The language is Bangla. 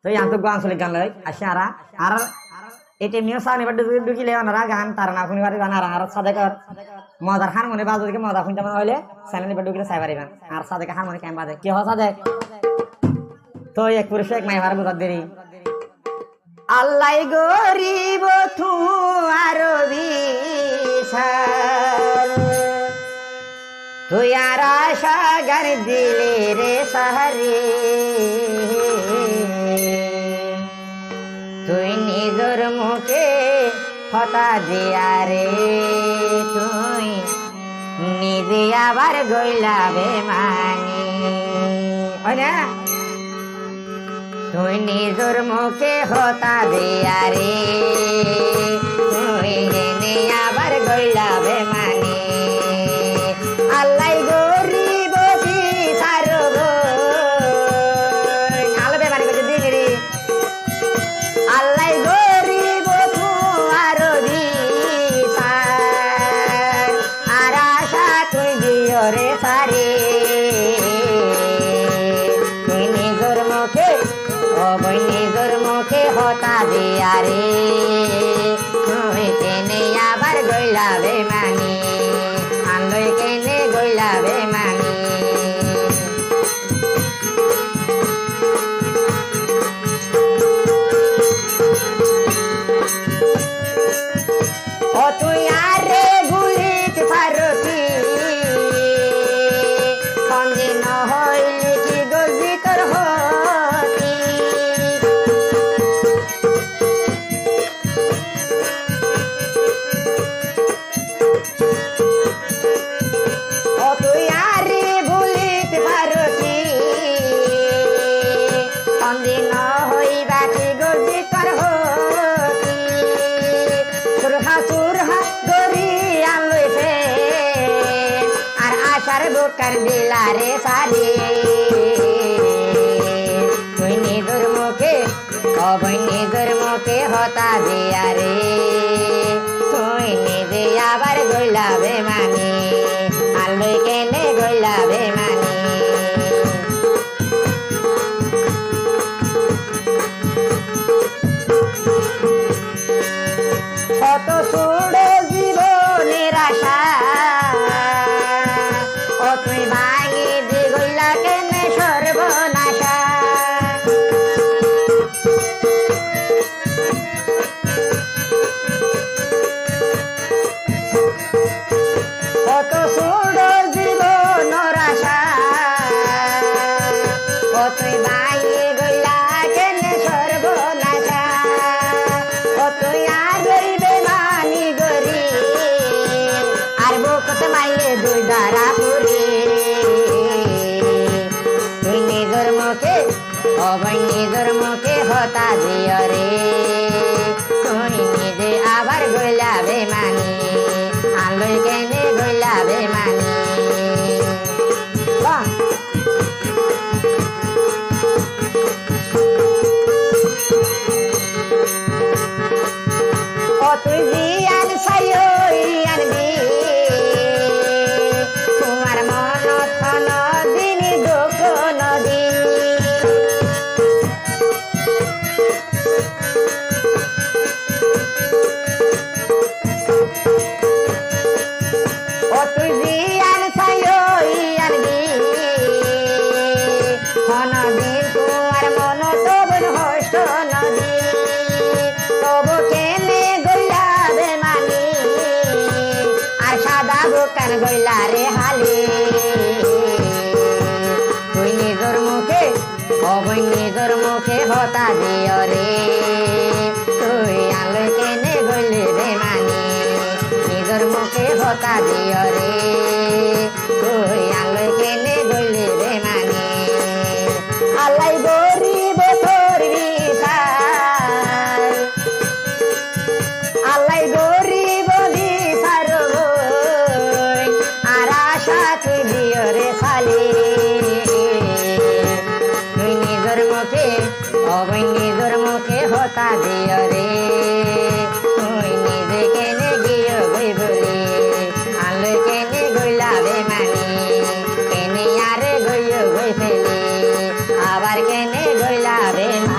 তো ইয়ান তো আঞ্চলিক গান লয় আসে আর এটি মিও সানি বাদ ঢুকিলে ওনারা গান তার না শুনি পারি গান আর সাদেকর মজার হারমোনি বাজু দিকে মজা শুনতে মনে হইলে চ্যানেল বাদ ঢুকিলে চাই পারিবেন আর সাদেক হারমোনি কেম বাজে কি হয় সাদেক তো এক পুরুষ এক মাইবার বুঝার দেরি আল্লাহ গরিব থু আর বিশাল তুই আর আশা গান দিলে রে সাহারে তুই নিজের মুখে হতা দিয়া রে তুই নিজে আবার গইলা বেমানি হয় না তুই নিজের মুখে হতা দিয়া রে তুই জেনে আবার গইলা বেমানি আল্লাহ গরিব বিচার আলো বেমানি করছে দিগরি আল্লাহ গরিব আর বিচার আর আশা তুই দিও রে সারে তুই নিজের মুখে নিজের মুখে হতা দিয়া রে তুই কেনে আবার গইলা বেমানি আনলই কেনে গইলা বেমানি ও তুই আরে গুলিত ফারতি সঙ্গে নহইলে কি গলবি তোর হতি ও তুই আরে গুলিত ফারতি সঙ্গে নহইবা কি গলবি তোর হতি সুরহা দরি আনলই সে আর আশার বুকার দিলা রে সারি তুই নিজের মুখে অবৈ নিজের মুখে হতা দিয়া রে তুই নিজে আবার গইলা বেমানি আনলই কেনে গইলা বেমানি কত সুড়ে জীবনের আশা ও তুই ভাঙি দিগইলা কেনে সর্বনাশা কত সুড়ে জীবনের আশা ও তুই ভাঙি গইলা কেনে সর্বনাশা ও তুই আর গইবে মানি গরি আর বুকতে মাইলে দুই দ্বারা পুরি তুই নিজের মুখে অবৈ নিজের মুখে হতা দিও রে তুই নিজে আবার গইলা বেমানি আনলই কেনে গইলা বেমানি ও তুই জিয়ান সাইয়ই আনবি তোমার মন থন দিন দুঃখ নদী ও তুই জিয়ান সাইয়ই আনবি থন দিন তোমার মন তবন হষ্ট নদী তবু কেনে গইলা বেমানি আর সাদা বুকান গইলা রে হালি তুই নিজের মুখে অবৈ নিজের মুখে হতা দিও রে তুই আনলই কেনে গইলে বেমানি নিজের মুখে হতা দিও রে তুই আনলই কেনে গইলে বেমানি আল্লাহ গরিব তোর বিচার আল্লাহ গরিব বিচার আর আশা তুই দিও রে সালি তুই নিজের মুখে অবৈ নিজের মুখে হতা দিও রে